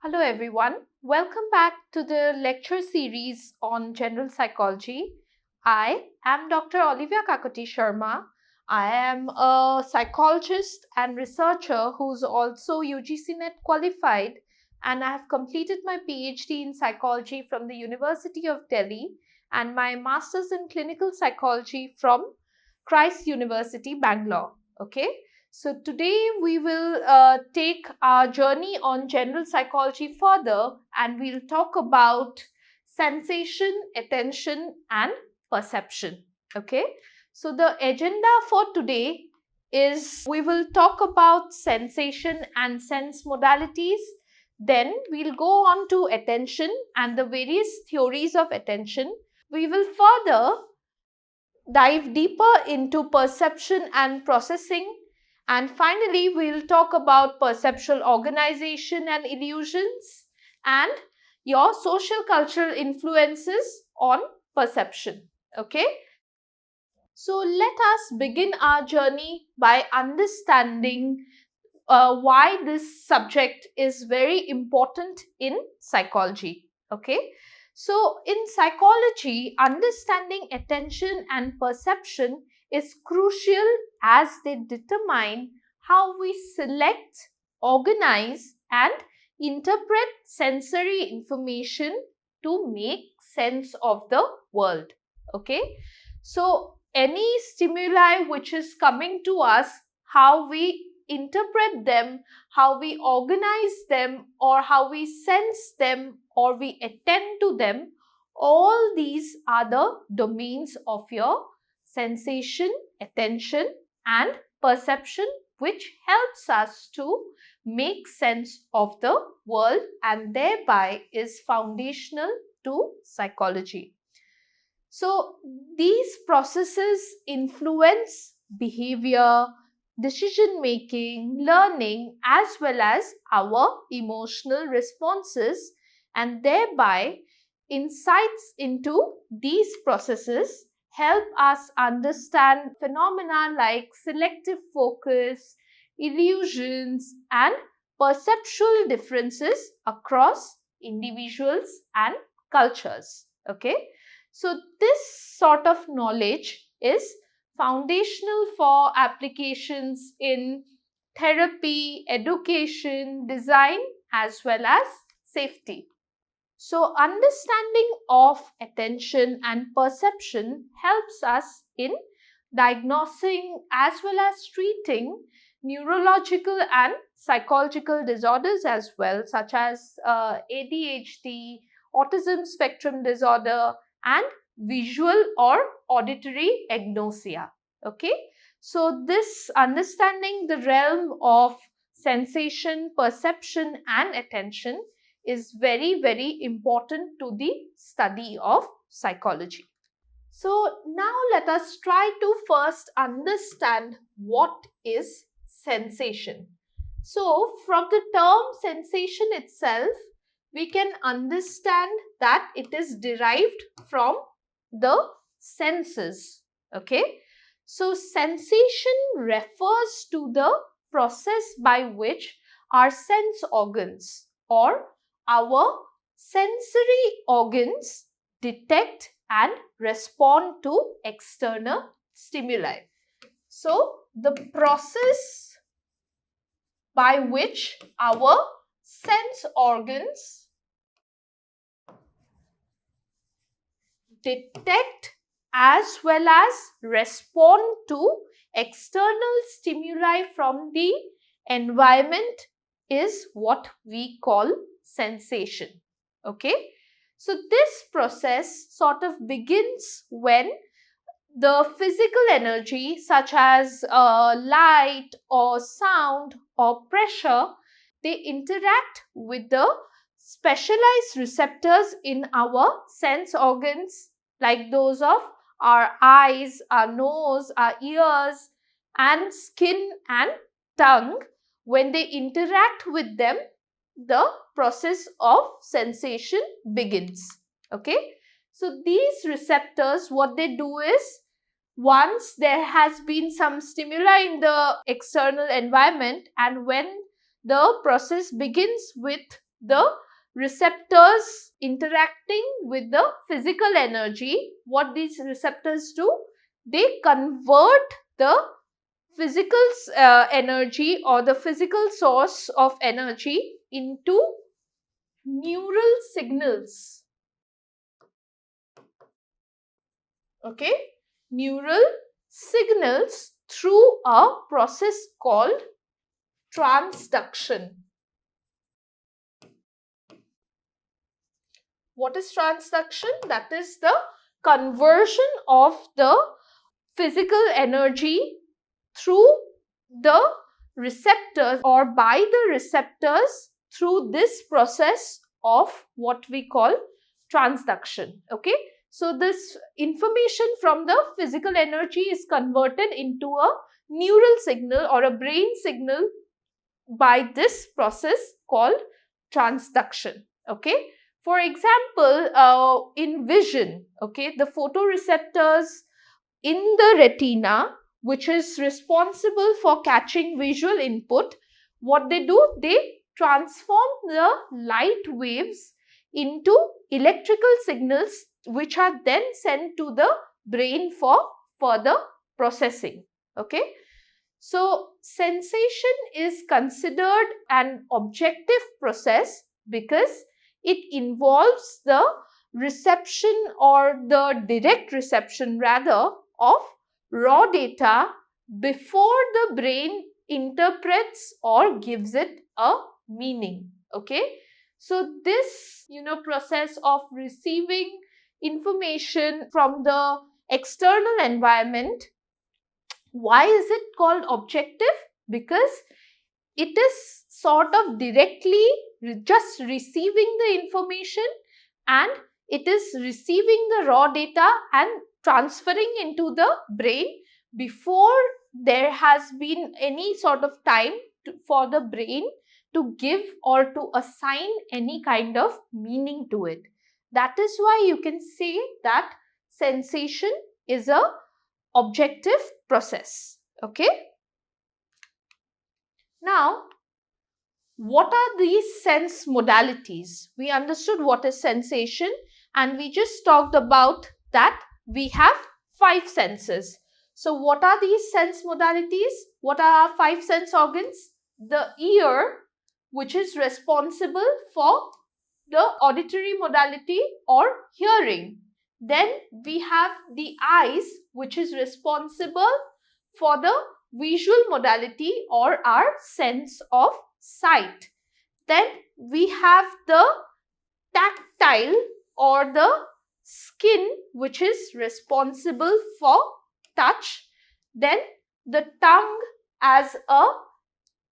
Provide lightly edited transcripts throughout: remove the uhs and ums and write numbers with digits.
Hello everyone, welcome back to the lecture series on general psychology. I am Dr. Olivia Kakati Sharma. I am a psychologist and researcher who's also UGC NET qualified, and I have completed my PhD in psychology from the University of Delhi and my Masters in Clinical Psychology from Christ University, Bangalore. Okay. So today we will take our journey on general psychology further, and we'll talk about sensation, attention and perception. Okay. So the agenda for today is we will talk about sensation and sense modalities. Then we'll go on to attention and the various theories of attention. We will further dive deeper into perception and processing. And finally, we'll talk about perceptual organization and illusions and your social cultural influences on perception. Okay. So let us begin our journey by understanding why this subject is very important in psychology. Okay. So in psychology, understanding attention and perception is crucial as they determine how we select, organize and interpret sensory information to make sense of the world. Okay. So any stimuli which is coming to us, how we interpret them, how we organize them, or how we sense them, or we attend to them, all these are the domains of your sensation, attention and perception, which helps us to make sense of the world and thereby is foundational to psychology. So these processes influence behavior, decision making, learning, as well as our emotional responses, and thereby insights into these processes help us understand phenomena like selective focus, illusions, and perceptual differences across individuals and cultures. Okay. So this sort of knowledge is foundational for applications in therapy, education, design, as well as safety. So understanding of attention and perception helps us in diagnosing as well as treating neurological and psychological disorders as well, such as ADHD, autism spectrum disorder, and visual or auditory agnosia. Okay. So this understanding the realm of sensation, perception and attention is very, very important to the study of psychology. So now let us try to first understand what is sensation. So from the term sensation itself, we can understand that it is derived from the senses. Okay. So sensation refers to the process by which our sense organs or our sensory organs detect and respond to external stimuli. So the process by which our sense organs detect as well as respond to external stimuli from the environment is what we call sensation. Okay. So this process sort of begins when the physical energy such as light or sound or pressure, they interact with the specialized receptors in our sense organs, like those of our eyes, our nose, our ears and skin and tongue. When they interact with them, the process of sensation begins. Okay. So these receptors, what they do is, once there has been some stimuli in the external environment and when the process begins with the receptors interacting with the physical energy. What these receptors do, they convert the physical energy or the physical source of energy into neural signals. Okay, neural signals through a process called transduction. What is transduction? That is the conversion of the physical energy through the receptors or by the receptors through this process of what we call transduction. Okay, so this information from the physical energy is converted into a neural signal or a brain signal by this process called transduction. Okay, for example, in vision, okay, the photoreceptors in the retina, which is responsible for catching visual input, what they do, they transform the light waves into electrical signals, which are then sent to the brain for further processing. Okay, so sensation is considered an objective process because it involves the reception or the direct reception rather of raw data before the brain interprets or gives it a meaning. Okay, so this process of receiving information from the external environment, why is it called objective? Because it is sort of directly just receiving the information, and it is receiving the raw data and transferring into the brain before there has been any sort of time for the brain to give or to assign any kind of meaning to it. That is why you can say that sensation is a objective process. Okay, now what are these sense modalities? We understood what is sensation, and we just talked about that we have 5 senses. So what are these sense modalities? What are our 5 sense organs? The ear, which is responsible for the auditory modality or hearing. Then we have the eyes, which is responsible for the visual modality or our sense of sight. Then we have the tactile or the skin, which is responsible for touch. Then the tongue as a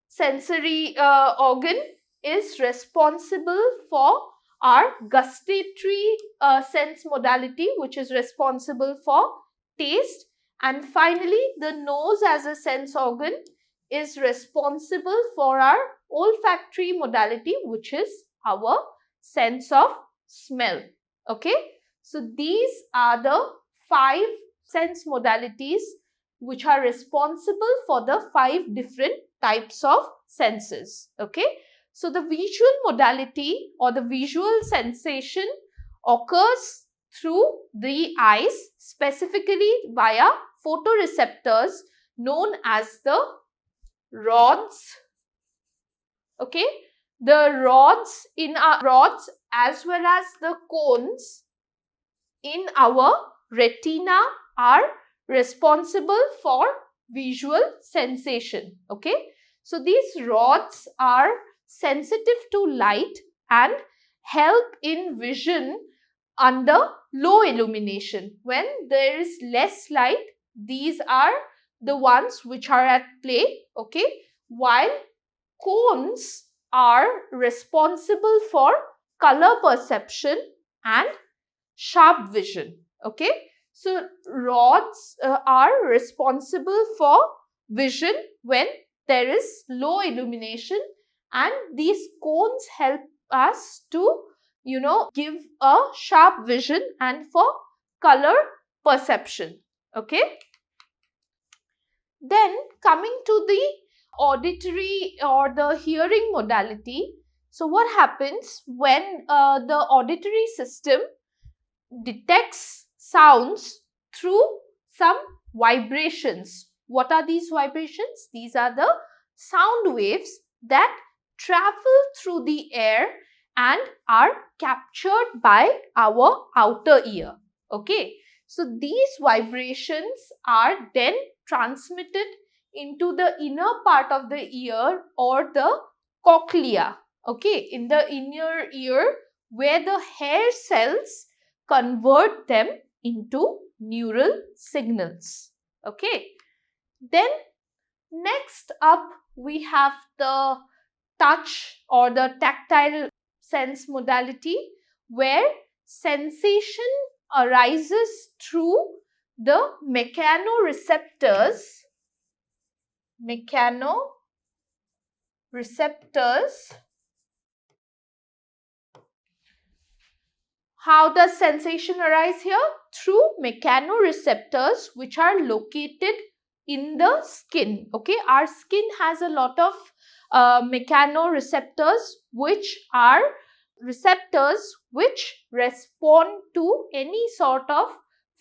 sensory organ is responsible for our gustatory sense modality, which is responsible for taste. And finally, the nose as a sense organ is responsible for our olfactory modality, which is our sense of smell. Okay, so these are the 5 sense modalities which are responsible for the 5 different types of senses. Okay, so the visual modality or the visual sensation occurs through the eyes, specifically via photoreceptors known as the rods. Okay, the rods as well as the cones in our retina are responsible for visual sensation. Okay, so these rods are sensitive to light and help in vision under low illumination. When there is less light, these are the ones which are at play. Okay, while cones are responsible for color perception and sharp vision. Okay, so rods are responsible for vision when there is low illumination, and these cones help us to give a sharp vision and for color perception. Okay, then coming to the auditory or the hearing modality, So what happens when the auditory system detects sounds through some vibrations? What are these vibrations? These are the sound waves that travel through the air and are captured by our outer ear. Okay, so these vibrations are then transmitted into the inner part of the ear or the cochlea. Okay, in the inner ear where the hair cells convert them into neural signals. Okay, then next up we have the touch or the tactile sense modality, where sensation arises through the mechanoreceptors. How does sensation arise here? Through mechanoreceptors which are located in the skin. Okay, our skin has a lot of mechanoreceptors, which are receptors which respond to any sort of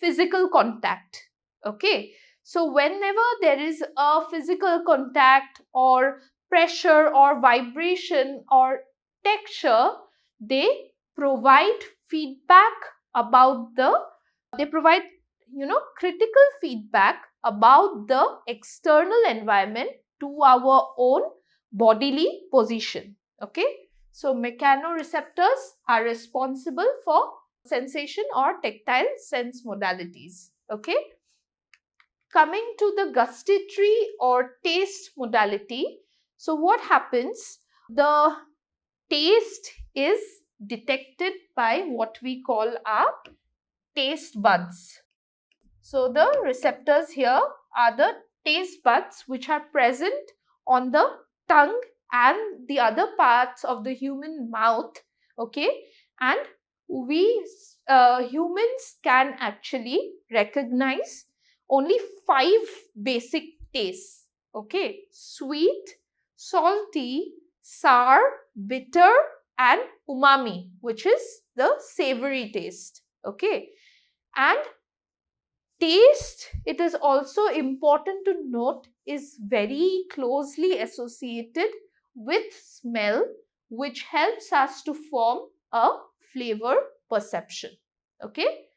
physical contact. Okay, so whenever there is a physical contact or pressure or vibration or texture, they provide feedback about they provide critical feedback about the external environment to our own bodily position. Okay, so mechanoreceptors are responsible for sensation or tactile sense modalities. Okay, coming to the gustatory or taste modality. So what happens? The taste is detected by what we call our taste buds. So the receptors here are the taste buds which are present on the tongue and the other parts of the human mouth. Okay, and we humans can actually recognize only 5 basic tastes. Okay, sweet, salty, sour, bitter and umami, which is the savory taste. Okay, and taste, it is also important to note, is very closely associated with smell, which helps us to form a flavor perception. Okay,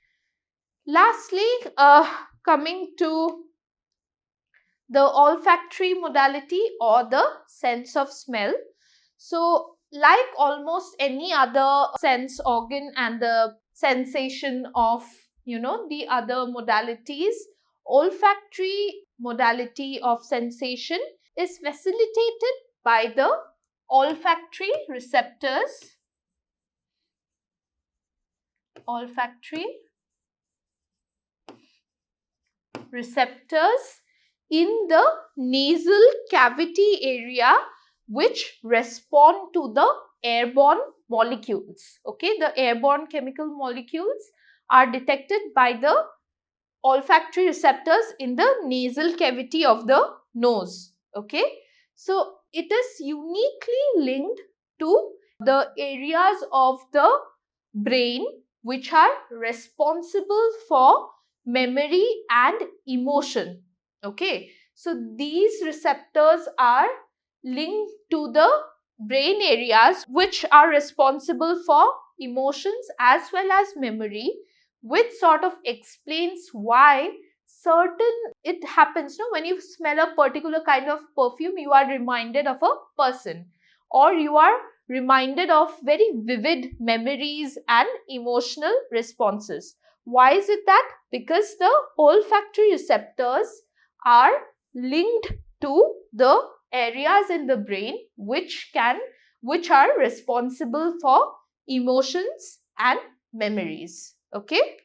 lastly, coming to the olfactory modality or the sense of smell. So like almost any other sense organ and the sensation of the other modalities, olfactory modality of sensation is facilitated by the olfactory receptors in the nasal cavity area, which respond to the airborne molecules. Okay, the airborne chemical molecules are detected by the olfactory receptors in the nasal cavity of the nose. Okay, so it is uniquely linked to the areas of the brain which are responsible for memory and emotion. Okay, so these receptors are linked to the brain areas which are responsible for emotions as well as memory, which sort of explains why certain it happens when you smell a particular kind of perfume, you are reminded of a person, or you are reminded of very vivid memories and emotional responses. Why is it that? Because the olfactory receptors are linked to the areas in the brain which are responsible for emotions and memories. Okay.